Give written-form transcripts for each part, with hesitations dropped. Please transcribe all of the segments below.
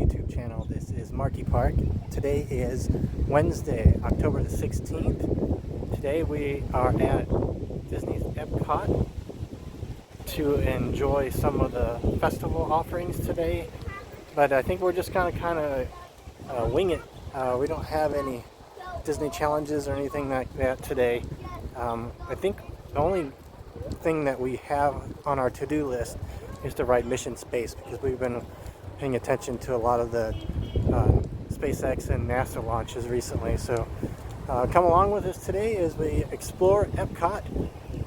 YouTube channel. This is Marky Park. Today is Wednesday, October the 16th. Today we are at Disney's Epcot to enjoy some of the festival offerings today. But I think we're just gonna kind of wing it. We don't have any Disney challenges or anything like that today. I think the only thing that we have on our to-do list is to ride Mission Space, because we've been paying attention to a lot of the SpaceX and NASA launches recently. So come along with us today as we explore Epcot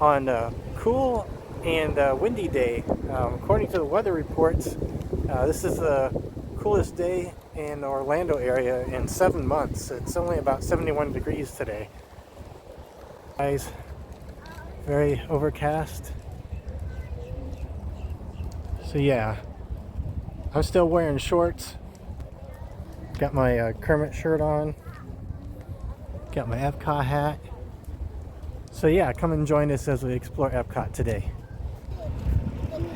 on a cool and windy day. According to the weather reports, this is the coolest day in the Orlando area in 7 months. It's only about 71 degrees today. Guys, very overcast. So yeah, I'm still wearing shorts. Got my Kermit shirt on. Got my Epcot hat. So yeah, come and join us as we explore Epcot today.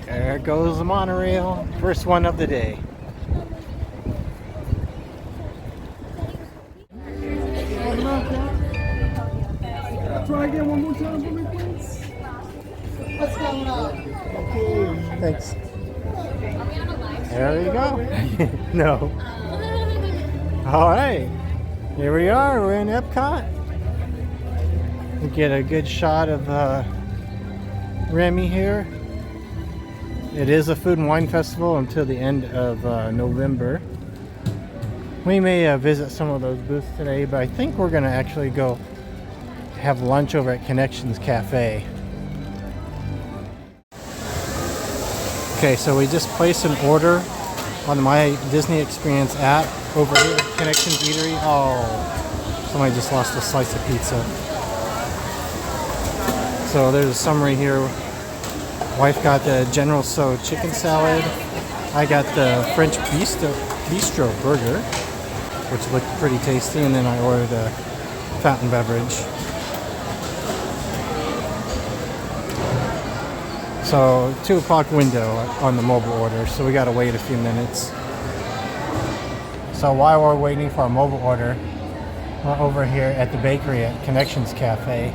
There goes the monorail. First one of the day. Try again one more time for me, please. What's going on? Okay. Thanks. There we go. No. All right. Here we are. We're in Epcot. We get a good shot of Remy here. It is a food and wine festival until the end of November. We may visit some of those booths today, but I think we're going to actually go have lunch over at Connections Cafe. Okay, so we just placed an order on my Disney Experience app over here at Connections Eatery. Oh, somebody just lost a slice of pizza. So there's a summary here. Wife got the General Tso chicken salad. I got the French Bistro burger, which looked pretty tasty, and then I ordered a fountain beverage. So 2 o'clock window on the mobile order, so we gotta wait a few minutes. So while we're waiting for our mobile order, we're over here at the bakery at Connections Cafe.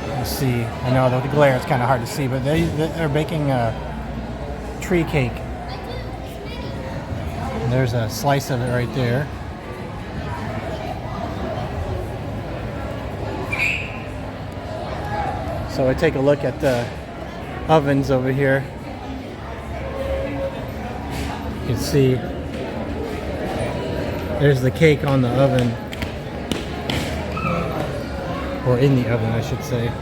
Let's see, I know the glare is kind of hard to see, but they're baking a tree cake. And there's a slice of it right there. So I take a look at the ovens over here. You can see there's the cake on the oven, or in the oven I should say.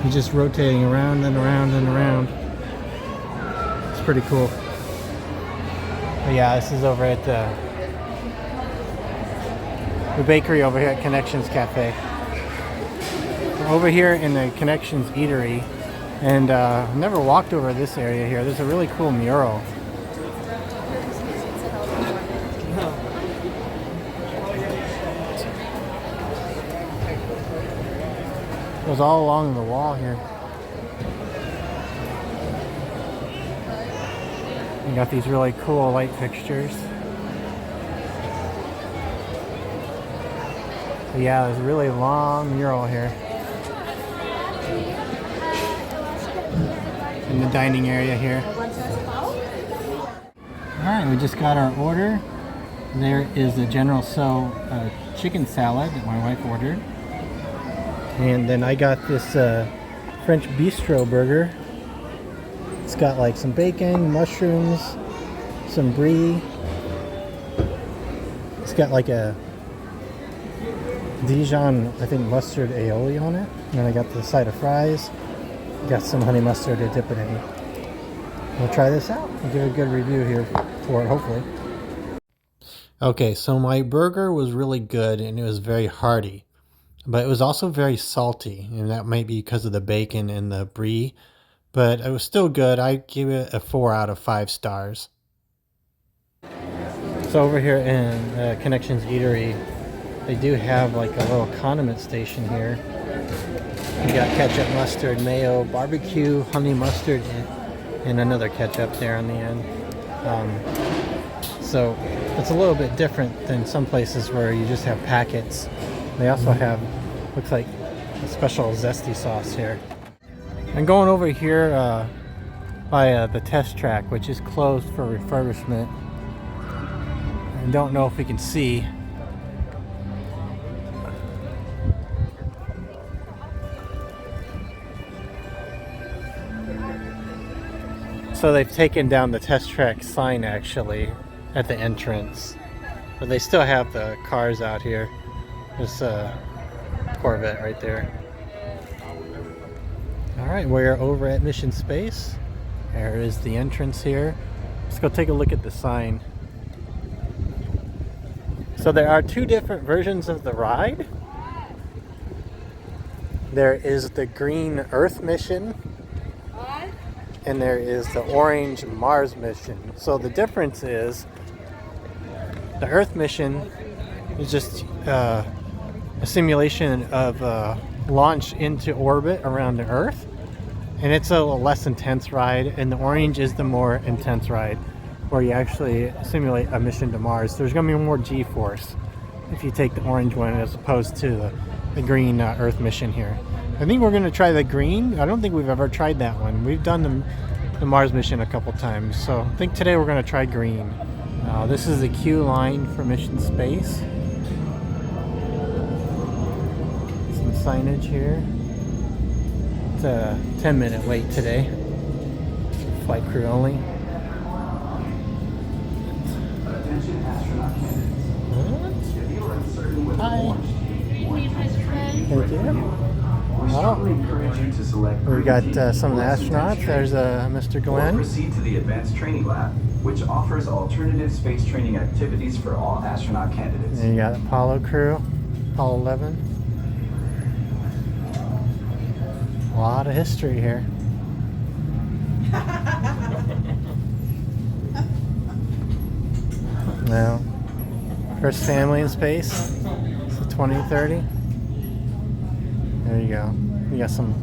You're just rotating around and around and around. It's pretty cool. But yeah, this is over at the bakery over here at Connections Cafe. Over here in the Connections Eatery, and I've never walked over this area here. There's a really cool mural. It goes all along the wall here. You got these really cool light fixtures. But yeah, there's a really long mural here. In the dining area here. Alright, we just got our order. There is the General Tso chicken salad that my wife ordered. And then I got this French Bistro burger. It's got like some bacon, mushrooms, some brie. It's got like a Dijon, I think, mustard aioli on it. And then I got the side of fries. Got some honey mustard to dip it in. We'll try this out and give a good review here for it, hopefully. Okay, so my burger was really good and it was very hearty, but it was also very salty, and that might be because of the bacon and the brie, but it was still good. I gave it a 4 out of 5 stars. So over here in Connections Eatery, they do have like a little condiment station here. You got ketchup, mustard, mayo, barbecue, honey mustard, and another ketchup there on the end. So it's a little bit different than some places where you just have packets. They also have, looks like, a special zesty sauce here. I'm going over here by the test track, which is closed for refurbishment. I don't know if we can see. So they've taken down the test track sign actually at the entrance, but they still have the cars out here. There's a Corvette right there. All right, we're over at Mission Space. There is the entrance here. Let's go take a look at the sign. So there are two different versions of the ride. There is the green Earth mission, and there is the orange Mars mission. So the difference is the Earth mission is just a simulation of launch into orbit around the Earth, and it's a less intense ride, and the orange is the more intense ride where you actually simulate a mission to Mars. There's going to be more G-force if you take the orange one as opposed to the green Earth mission here. I think we're going to try the green. I don't think we've ever tried that one. We've done the Mars mission a couple times, so I think today we're going to try green. This is the queue line for Mission Space. Some signage here. It's a 10-minute wait today. Flight crew only. Attention astronaut candidates. If you are uncertain whether Hi. launch Thank you. we strongly encourage you to select We got some of the less intense astronauts. There's Mr. or Glenn. proceed to the Advanced Training Lab, which offers alternative space training activities for all astronaut candidates. And you got Apollo crew, Apollo 11. A lot of history here. Now, first family in space. So 2030. There you go. You got some.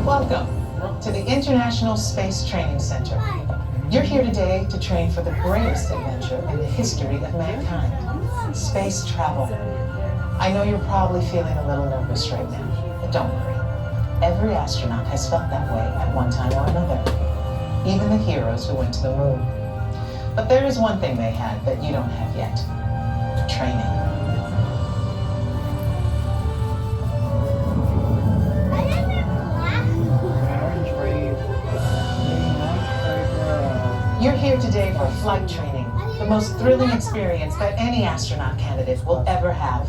Welcome to the International Space Training Center. You're here today to train for the greatest adventure in the history of mankind, space travel. I know you're probably feeling a little nervous right now, but don't worry. Every astronaut has felt that way at one time or another, even the heroes who went to the moon. But there is one thing they had that you don't have yet: training. You're here today for flight training, the most thrilling experience that any astronaut candidate will ever have.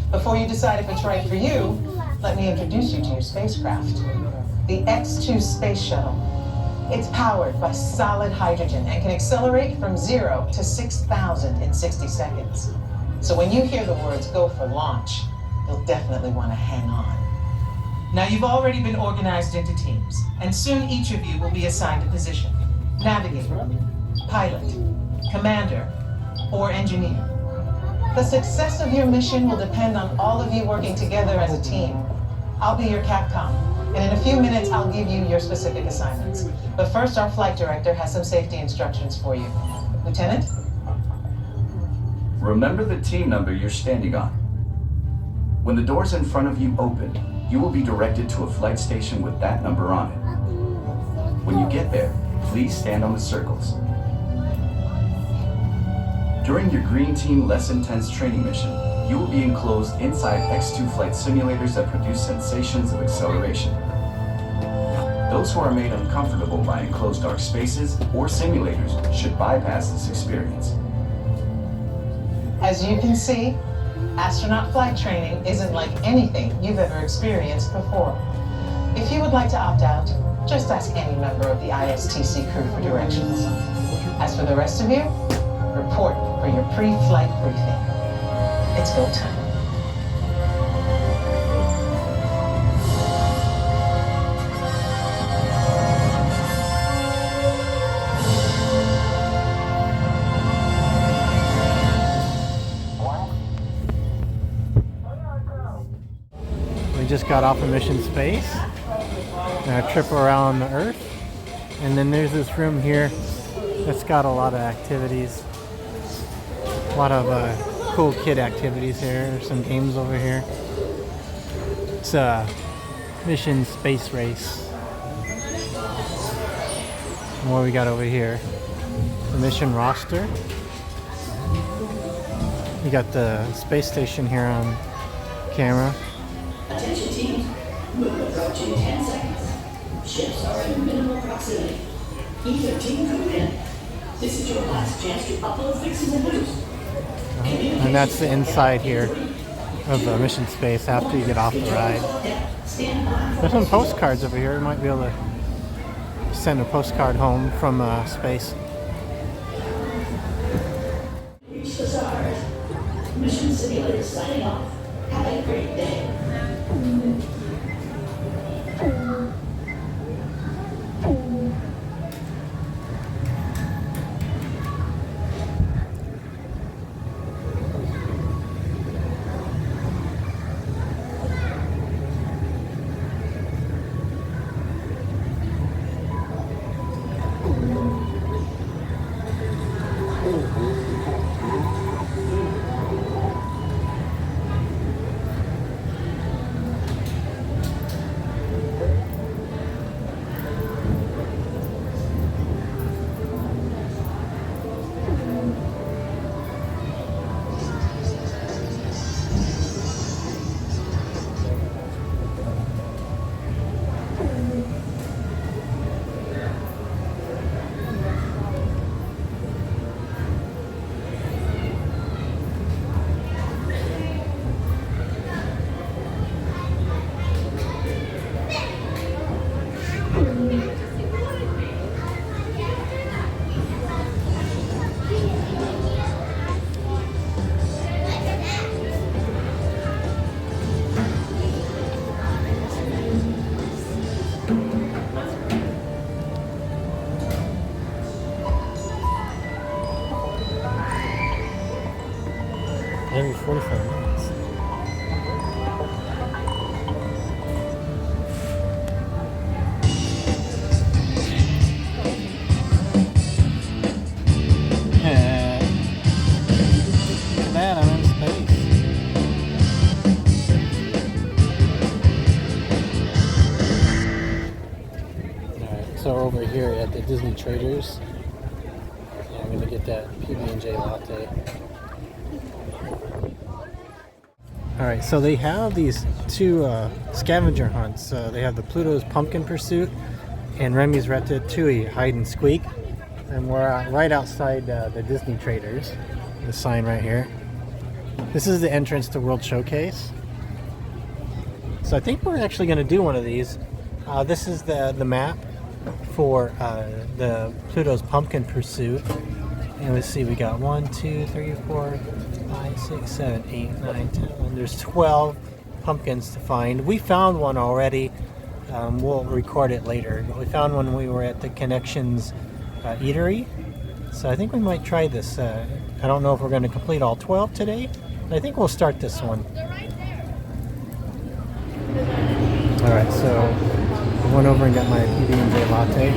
Before you decide if it's right for you, let me introduce you to your spacecraft, the X-2 Space Shuttle. It's powered by solid hydrogen and can accelerate from 0 to 6,000 in 60 seconds. So when you hear the words "go for launch," you'll definitely want to hang on. Now, you've already been organized into teams, and soon each of you will be assigned a position: navigator, pilot, commander, or engineer. The success of your mission will depend on all of you working together as a team. I'll be your Capcom, and in a few minutes I'll give you your specific assignments. But first, our flight director has some safety instructions for you. Lieutenant? Remember the team number you're standing on. When the doors in front of you open, you will be directed to a flight station with that number on it. When you get there, please stand on the circles. During your Green Team Less Intense training mission, you will be enclosed inside X-2 flight simulators that produce sensations of acceleration. Those who are made uncomfortable by enclosed dark spaces or simulators should bypass this experience. As you can see, astronaut flight training isn't like anything you've ever experienced before. If you would like to opt out, just ask any member of the ISTC crew for directions. As for the rest of you, report for your pre-flight briefing. It's go time. just got off of Mission Space. A trip around the Earth. And then there's this room here that's got a lot of activities. A lot of cool kid activities here. There's some games over here. It's a Mission Space Race. And what we got over here? The mission roster. You got the space station here on camera. Attention team, move approaching 10 seconds. Ships are in minimal proximity. Either team come in. This is your last chance to upload fixes and boost. And that's the inside here of the Mission Space after you get off the ride. There's some postcards over here. You might be able to send a postcard home from space. Reach the stars. Mission simulator signing off. Have a great day. Every 45 minutes. Yeah. Look at that, I'm in space. Alright, so over here at the Disney Traders, yeah, I'm gonna get that PB&J latte. Alright, so they have these two scavenger hunts. They have the Pluto's Pumpkin Pursuit and Remy's Ratatouille Hide and Squeak. And we're right outside the Disney Traders. The sign right here. This is the entrance to World Showcase. So I think we're actually going to do one of these. This is the map for the Pluto's Pumpkin Pursuit. And let's see, we got 1, 2, 3, 4, 5, 6, 7, 8, 9, 10. There's 12 pumpkins to find. We found one already. We'll record it later. But we found one when we were at the Connections Eatery. So I think we might try this. I don't know if we're going to complete all 12 today, but I think we'll start this one. Alright, so I went over and got my PB&J latte.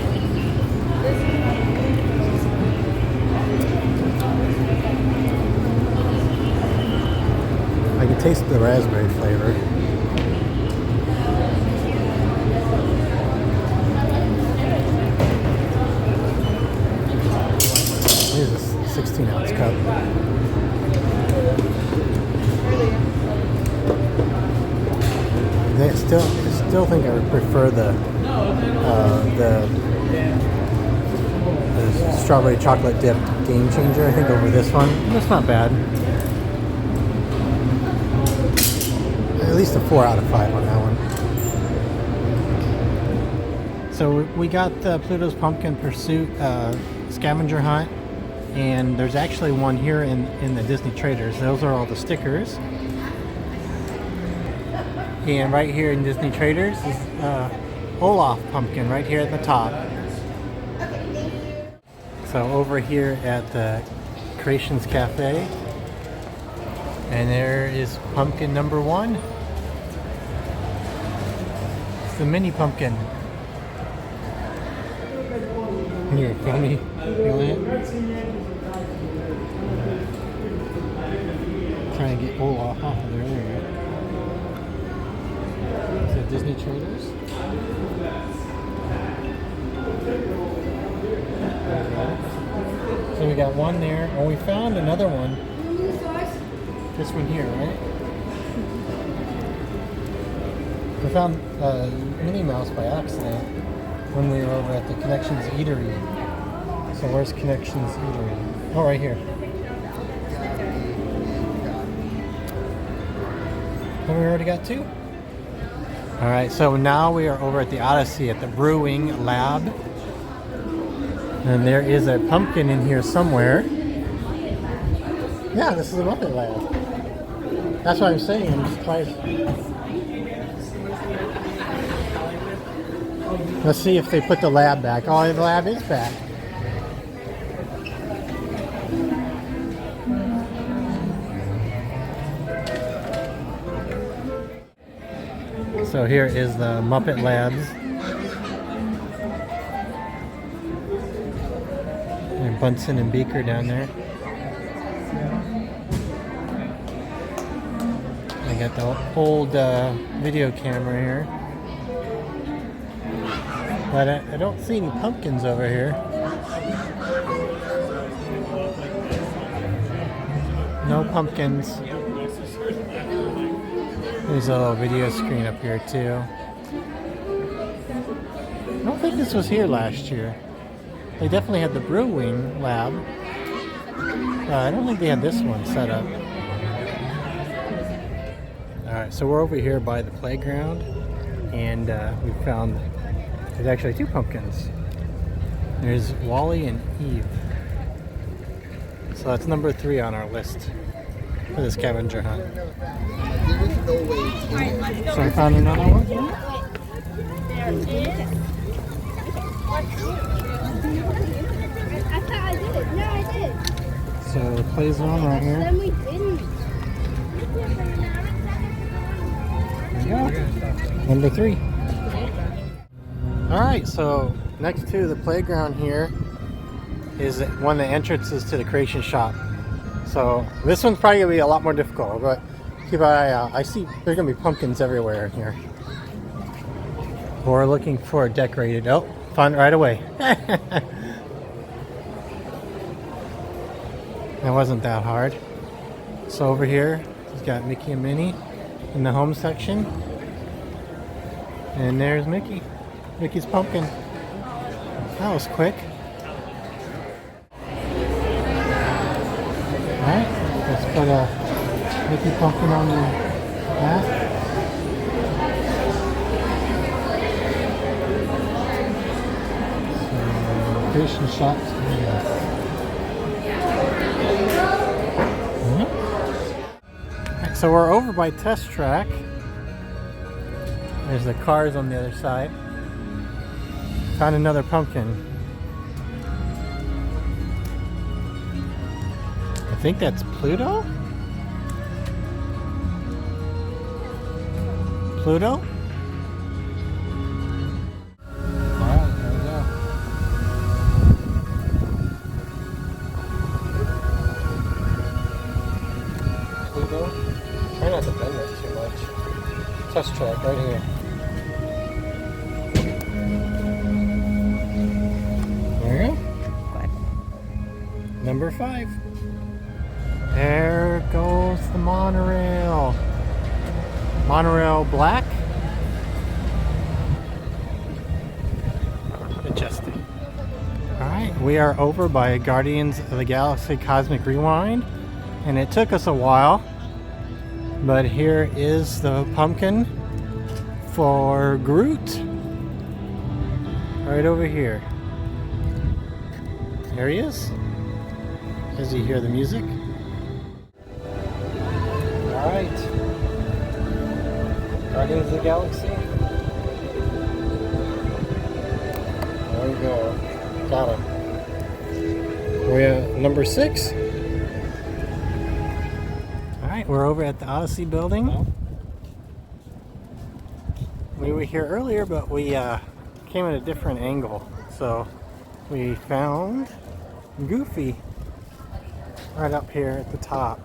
I can taste the raspberry flavor. Here's a 16-ounce cup. I still think I would prefer the strawberry chocolate dip Game Changer, I think, over this one. That's not bad. At least a 4 out of 5 on that one. So we got the Pluto's Pumpkin Pursuit scavenger hunt, and there's actually one here in the Disney Traders. Those are all the stickers. And right here in Disney Traders is Olaf Pumpkin right here at the top. So over here at the Creations Cafe, and there is pumpkin number 1. the mini pumpkin. Here, film me. Feel it? Trying to get off of there. There you go. Is that Disney Traders? So we got one there. Oh, we found another one. This one here, right? We found Minnie Mouse by accident when we were over at the Connections Eatery. So where's Connections Eatery? Oh, right here. And we already got two. All right, so now we are over at the Odyssey at the Brewing Lab. And there is a pumpkin in here somewhere. Yeah, this is a Muppet Lab. That's what I'm saying. I'm just trying. Let's see if they put the lab back. Oh, the lab is back. So here is the Muppet Labs. And Bunsen and Beaker down there. I got the old video camera here. But I don't see any pumpkins over here. No pumpkins. There's a little video screen up here too. I don't think this was here last year. They definitely had the Brewing Lab. I don't think they had this one set up. Alright, so we're over here by the playground, and we found there's actually two pumpkins. There's Wally and Eve. So that's number 3 on our list for the scavenger hunt. So I found another one. I thought I did. No, I did. So the play zone right here. Then we didn't. There you go. Number 3. Alright, so next to the playground here is one of the entrances to the Creation Shop. So this one's probably going to be a lot more difficult, but keep an eye out. I see there's going to be pumpkins everywhere in here. We're looking for a decorated. Oh, found it right away. That wasn't that hard. So over here, he's got Mickey and Minnie in the home section. And there's Mickey. Mickey's pumpkin. That was quick. Alright, let's put a Mickey pumpkin on the mat. So, creation shots. Alright, so we're over by Test Track. There's the cars on the other side. Found another pumpkin. I think that's Pluto? Pluto? Alright, there we go. Pluto? Try not to bend it too much. Test track right here. Number 5. There goes the monorail. Monorail black. Majestic. Alright, we are over by Guardians of the Galaxy Cosmic Rewind. And it took us a while. But here is the pumpkin for Groot. Right over here. There he is. As you hear the music. Alright. Guardians of the Galaxy. There we go. Got him. We're at number 6. Alright, we're over at the Odyssey building. We were here earlier, but we came at a different angle. So we found Goofy right up here at the top.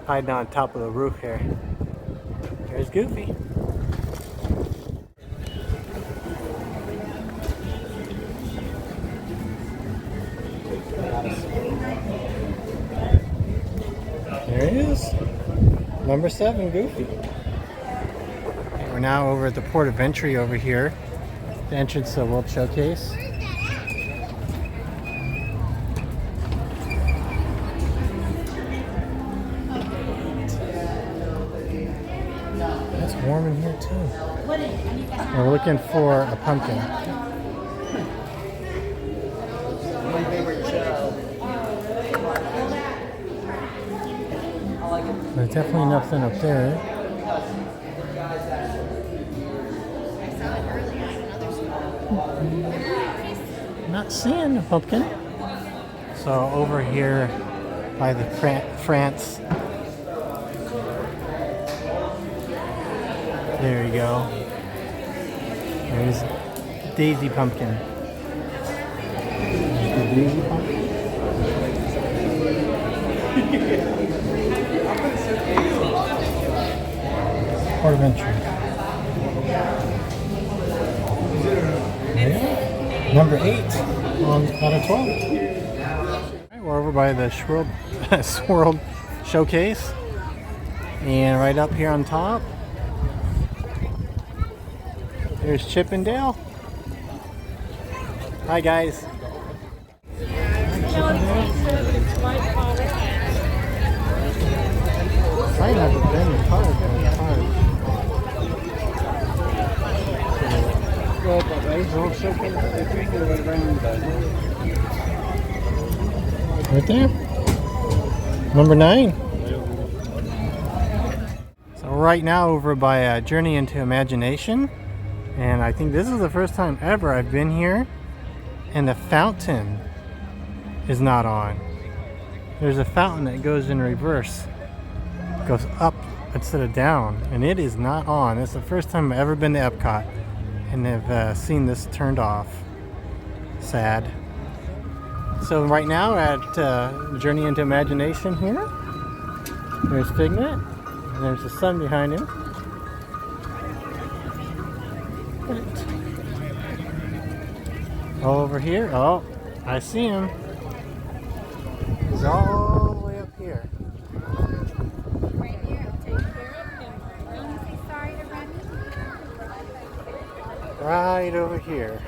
Hiding on top of the roof here. There's Goofy. There he is. Number 7, Goofy. Okay, we're now over at the port of entry over here. The entrance to the World Showcase. It's warm in here too. And we're looking for a pumpkin. There's definitely nothing up there. Not seeing a pumpkin. So over here by the France. There you go. There's Daisy Pumpkin. The Daisy Pumpkin. Port of entry. Yeah. Number 8 out of 12. Right, we're over by the Swirled Showcase. And right up here on top, there's Chip and Dale. Hi guys. Try not to bend the card, but it's hard. Right there. Number 9. So right now over by Journey into Imagination. And I think this is the first time ever I've been here and the fountain is not on. There's a fountain that goes in reverse. It goes up instead of down, and it is not on. It's the first time I've ever been to Epcot and have seen this turned off. Sad. So right now we're at Journey into Imagination here. There's Figment, and there's the sun behind him. Over here, oh, I see him. He's all the way up here. Right here, I'll take care of him. Don't you say sorry to Remy? Right over here.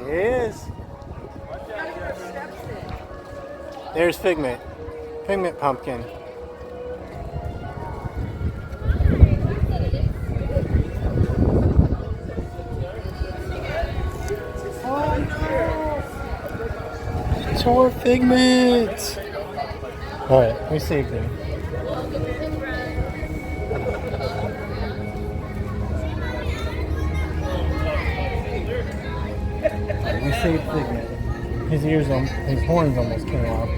He is. There's Figment. Figment Pumpkin. Poor Figment! Alright, we saved him. We saved Figment. His horns almost came off.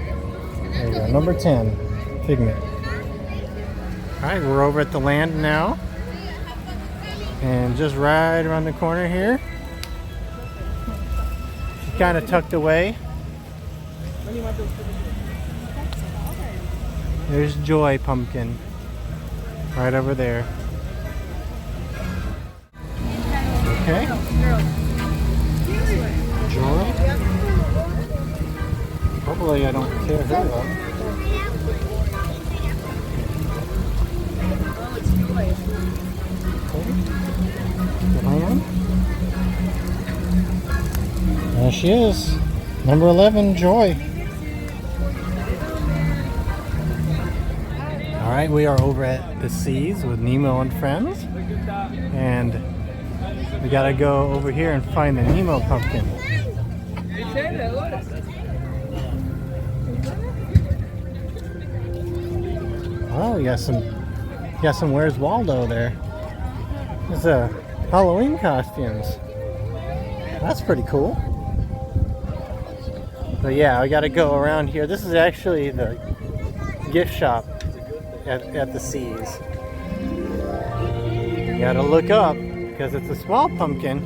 There we go. Number 10, Figment. Alright, we're over at the land now. And just right around the corner here. She's kind of tucked away. There's Joy Pumpkin. Right over there. Okay. Joy. Hopefully I don't tear her up. There she is. Number 11, Joy. Alright, we are over at the Seas with Nemo and friends. And we gotta go over here and find the Nemo pumpkin. Oh, you got some Where's Waldo there. There's Halloween costumes. That's pretty cool. So yeah, I gotta go around here. This is actually the gift shop at the Seas. You gotta look up because it's a small pumpkin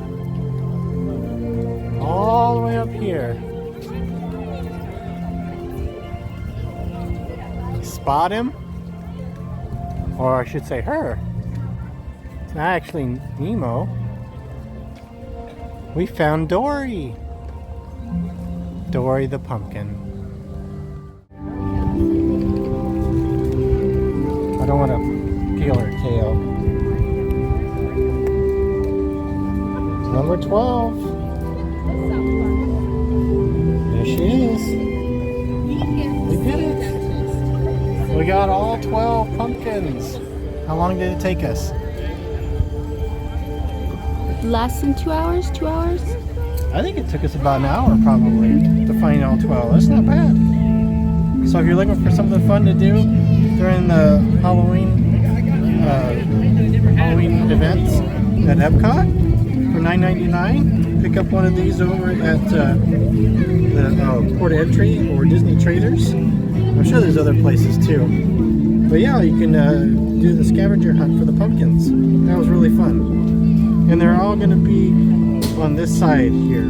all the way up here. Spot him? Or I should say her. It's not actually Nemo. We found Dory. Dory the pumpkin. I don't want to peel her tail. Number 12. There she is. We did it. We got all 12 pumpkins. How long did it take us? Less than 2 hours? 2 hours? I think it took us about an hour probably to find all 12. That's not bad. So if you're looking for something fun to do during the Halloween events at Epcot for $9.99, pick up one of these over at the Port of Entry or Disney Traders. I'm sure there's other places too. But yeah, you can do the scavenger hunt for the pumpkins. That was really fun. And they're all going to be on this side here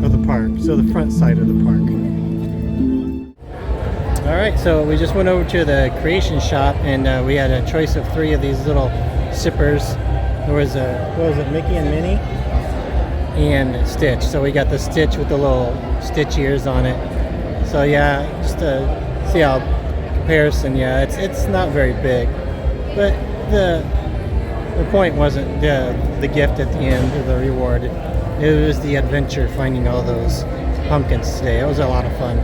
of the park, so the front side of the park. Alright, so we just went over to the Creation Shop and we had a choice of 3 of these little sippers. There was what was it, Mickey and Minnie? And Stitch. So we got the Stitch with the little Stitch ears on it. So yeah, just to see how comparison, yeah, it's not very big. But the point wasn't the gift at the end or the reward. It was the adventure finding all those pumpkins today. It was a lot of fun.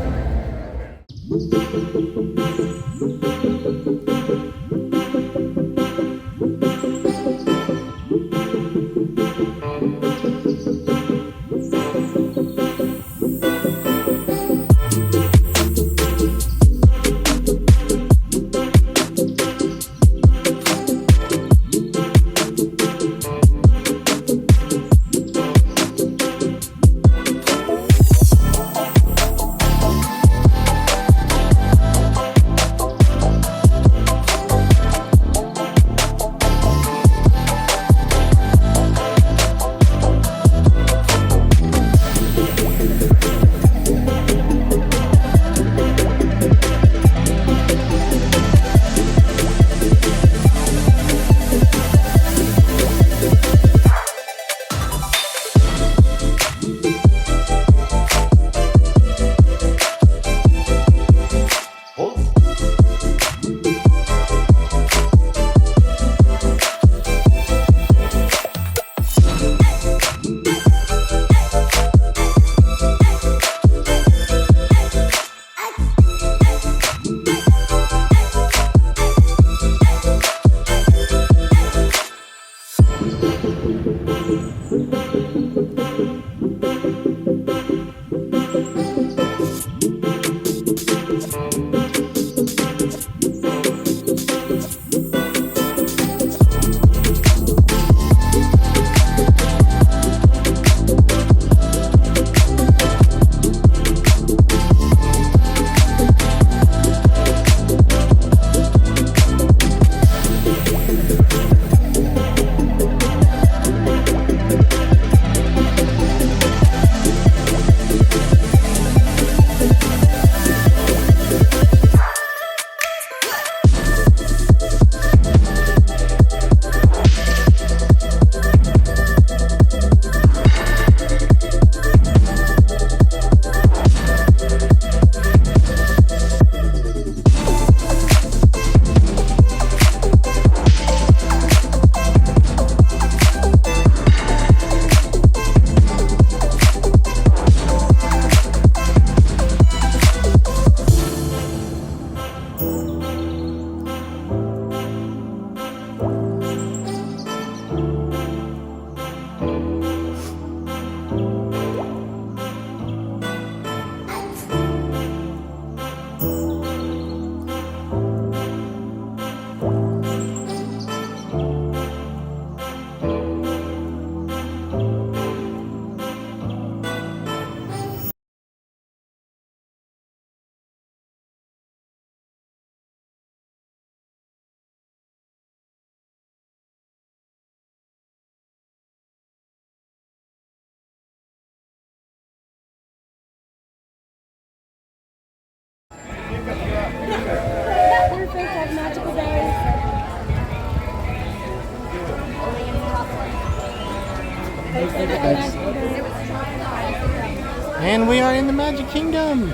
And we are in the Magic Kingdom.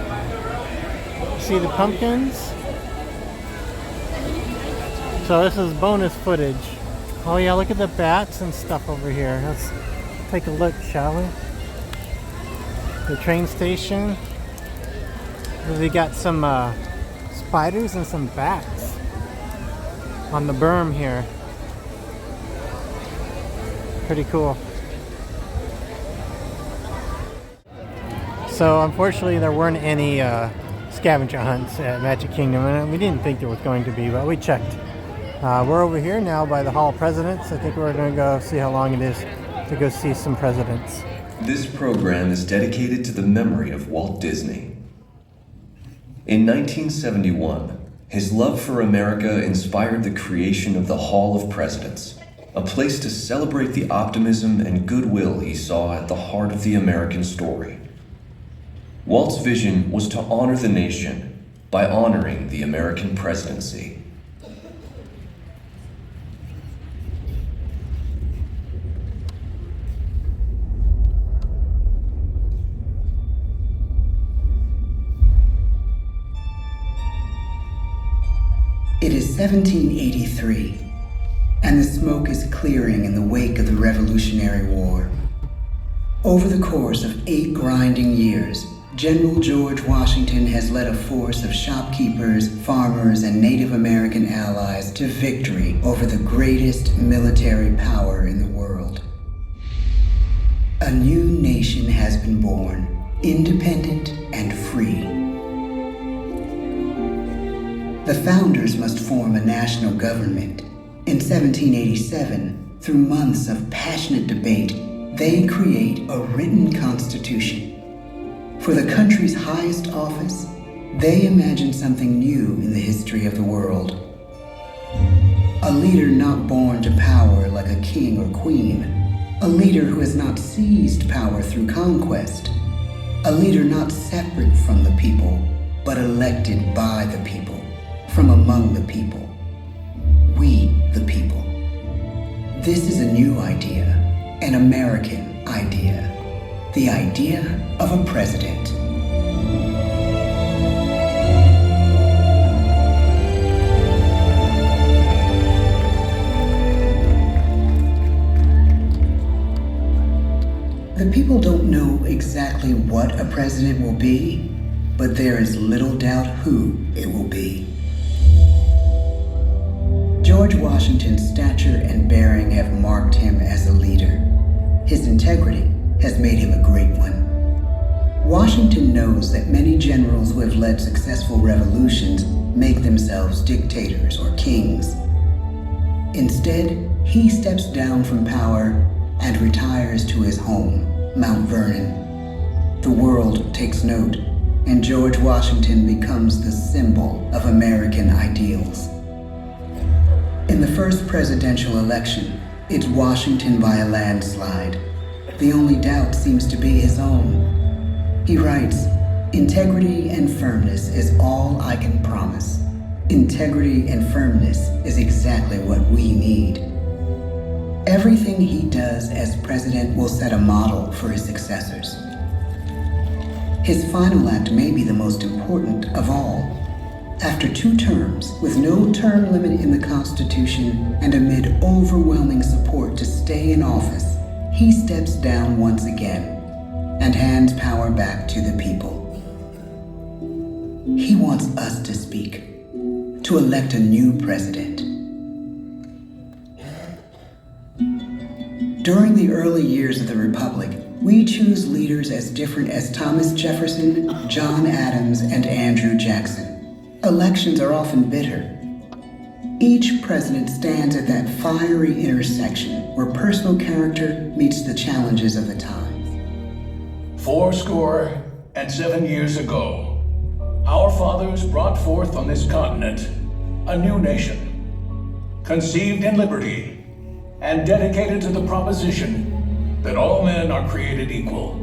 See the pumpkins? So this is bonus footage. Oh yeah, look at the bats and stuff over here. Let's take a look, shall we? The train station. They got some spiders and some bats on the berm here. Pretty cool. So unfortunately there weren't any scavenger hunts at Magic Kingdom, and we didn't think there was going to be, but we checked. We're over here now by the Hall of Presidents. I think we're going to go see how long it is to go see some presidents. This program is dedicated to the memory of Walt Disney. In 1971, his love for America inspired the creation of the Hall of Presidents, a place to celebrate the optimism and goodwill he saw at the heart of the American story. Walt's vision was to honor the nation by honoring the American presidency. It is 1783, and the smoke is clearing in the wake of the Revolutionary War. Over the course of 8 grinding years, General George Washington has led a force of shopkeepers, farmers, and Native American allies to victory over the greatest military power in the world. A new nation has been born, independent and free. The founders must form a national government. In 1787, through months of passionate debate, they create a written constitution. For the country's highest office, they imagine something new in the history of the world. A leader not born to power like a king or queen. A leader who has not seized power through conquest. A leader not separate from the people, but elected by the people. From among the people. We, the people. This is a new idea, an American idea. The idea of a president. The people don't know exactly what a president will be, but there is little doubt who it will be. George Washington's stature and bearing have marked him as a leader. His integrity has made him a great one. Washington knows that many generals who have led successful revolutions make themselves dictators or kings. Instead, he steps down from power and retires to his home, Mount Vernon. The world takes note, and George Washington becomes the symbol of American ideals. In the first presidential election, it's Washington by a landslide. The only doubt seems to be his own. He writes, "Integrity and firmness is all I can promise. Integrity and firmness is exactly what we need." Everything he does as president will set a model for his successors. His final act may be the most important of all. After 2 terms, with no term limit in the Constitution, and amid overwhelming support to stay in office, he steps down once again and hands power back to the people. He wants us to speak, to elect a new president. During the early years of the Republic, we choose leaders as different as Thomas Jefferson, John Adams, and Andrew Jackson. Elections are often bitter. Each president stands at that fiery intersection where personal character meets the challenges of the times. 77 years ago, our fathers brought forth on this continent a new nation, conceived in liberty and dedicated to the proposition that all men are created equal.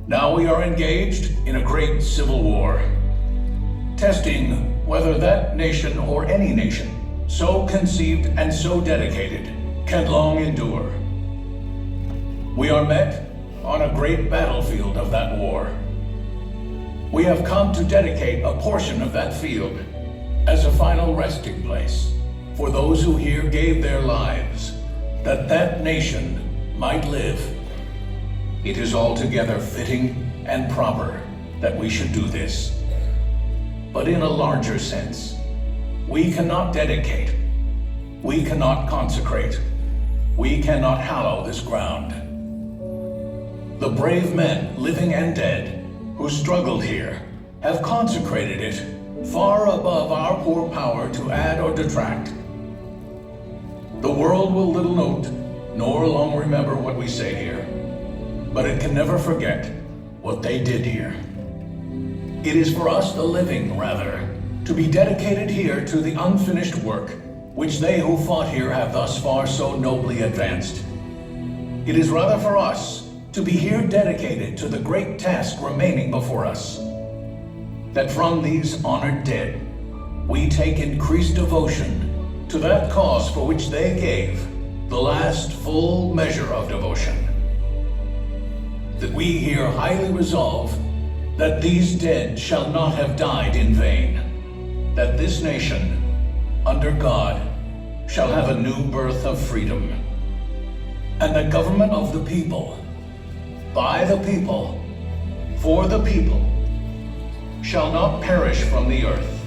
Now we are engaged in a great civil war, testing whether that nation or any nation, so conceived and so dedicated, can long endure. We are met on a great battlefield of that war. We have come to dedicate a portion of that field as a final resting place for those who here gave their lives, that that nation might live. It is altogether fitting and proper that we should do this. But in a larger sense, we cannot dedicate, we cannot consecrate, we cannot hallow this ground. The brave men, living and dead, who struggled here, have consecrated it far above our poor power to add or detract. The world will little note, nor long remember what we say here, but it can never forget what they did here. It is for us, the living, rather, to be dedicated here to the unfinished work which they who fought here have thus far so nobly advanced. It is rather for us to be here dedicated to the great task remaining before us, that from these honored dead we take increased devotion to that cause for which they gave the last full measure of devotion. That we here highly resolve that these dead shall not have died in vain, that this nation, under God, shall have a new birth of freedom, and the government of the people, by the people, for the people, shall not perish from the earth.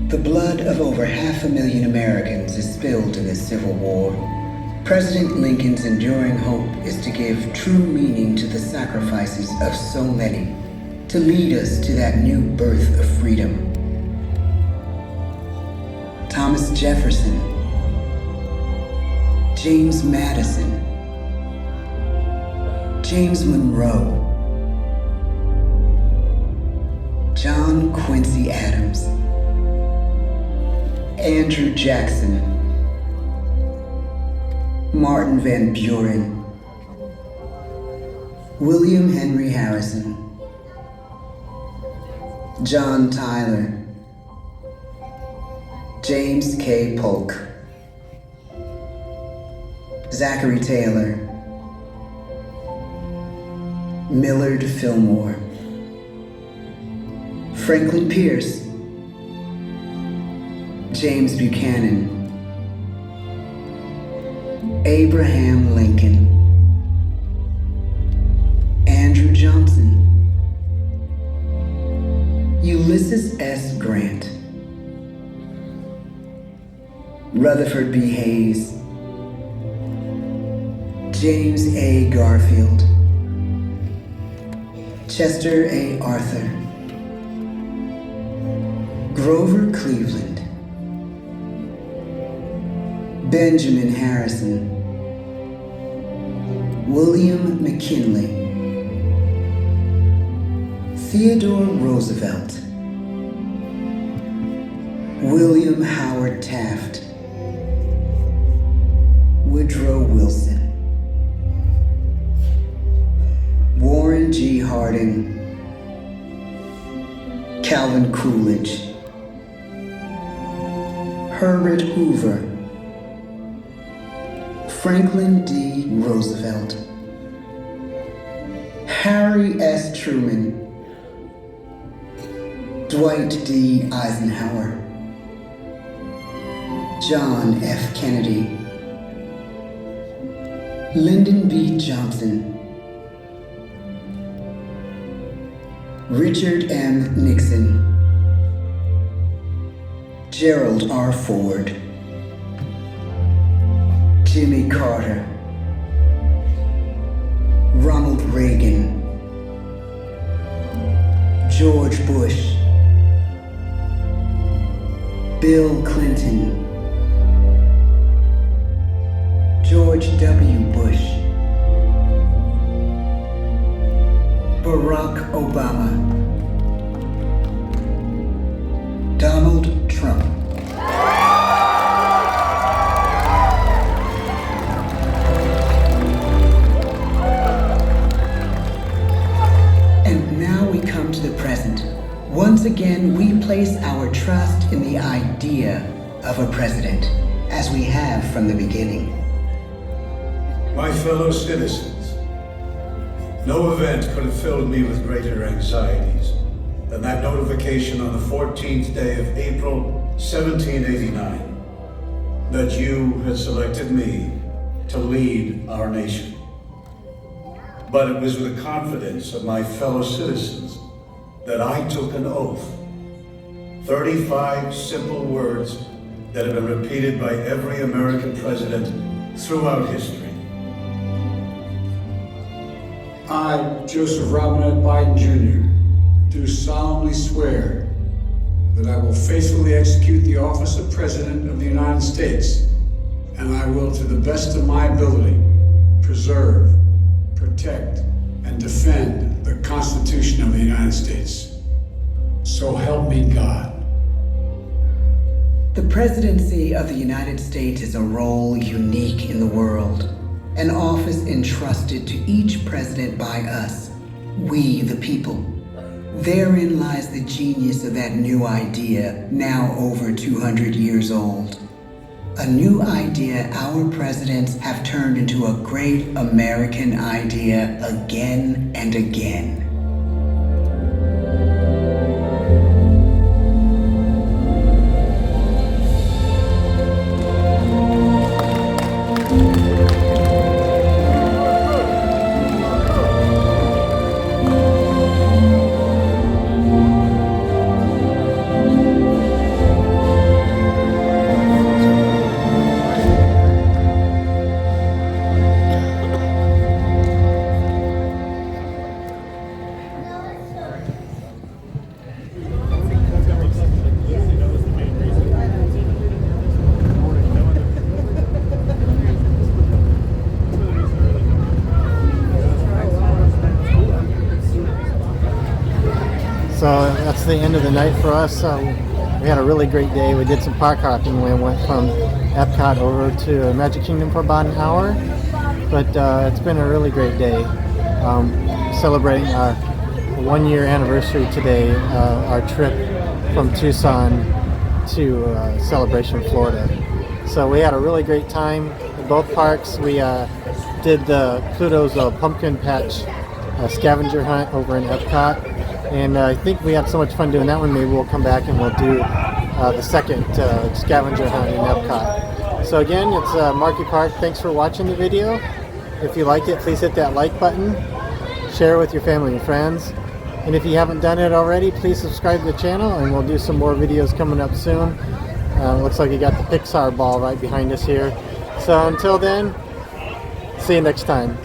The blood of over 500,000 Americans is spilled in this Civil War. President Lincoln's enduring hope is to give true meaning to the sacrifices of so many, to lead us to that new birth of freedom. Thomas Jefferson, James Madison, James Monroe, John Quincy Adams, Andrew Jackson, Martin Van Buren, William Henry Harrison, John Tyler, James K. Polk, Zachary Taylor, Millard Fillmore, Franklin Pierce, James Buchanan, Abraham Lincoln, Andrew Johnson, Ulysses S. Grant, Rutherford B. Hayes, James A. Garfield, Chester A. Arthur, Grover Cleveland, Benjamin Harrison, William McKinley, Theodore Roosevelt, William Howard Taft, Woodrow Wilson, Warren G. Harding, Calvin Coolidge, Herbert Hoover, Franklin D. Roosevelt, Harry S. Truman, Dwight D. Eisenhower, John F. Kennedy, Lyndon B. Johnson, Richard M. Nixon, Gerald R. Ford, Jimmy Carter, Ronald Reagan, George Bush, Bill Clinton, George W. Bush, Barack Obama, Donald Trump. And now we come to the present. Once again, we place our trust in the idea of a president, as we have from the beginning. My fellow citizens, no event could have filled me with greater anxieties than that notification on the 14th day of April, 1789, that you had selected me to lead our nation. But it was with the confidence of my fellow citizens that I took an oath. 35 simple words that have been repeated by every American president throughout history. I, Joseph Robinette Biden Jr., do solemnly swear that I will faithfully execute the office of President of the United States, and I will, to the best of my ability, preserve, protect, and defend the Constitution of the United States. So help me God. The presidency of the United States is a role unique in the world, an office entrusted to each president by us, we the people. Therein lies the genius of that new idea, now over 200 years old. A new idea our presidents have turned into a great American idea again and again. So that's the end of the night for us. We had a really great day. We did some park hopping. We went from Epcot over to Magic Kingdom for about an hour. But it's been a really great day. Celebrating our 1-year anniversary today, our trip from Tucson to Celebration, Florida. So we had a really great time at both parks. We did the Pluto's Pumpkin Patch scavenger hunt over in Epcot. And I think we had so much fun doing that one, maybe we'll come back and we'll do the second scavenger hunt in Epcot. So again, it's Markey Park. Thanks for watching the video. If you liked it, please hit that like button. Share with your family and friends. And if you haven't done it already, please subscribe to the channel and we'll do some more videos coming up soon. Looks like you got the Pixar ball right behind us here. So until then, see you next time.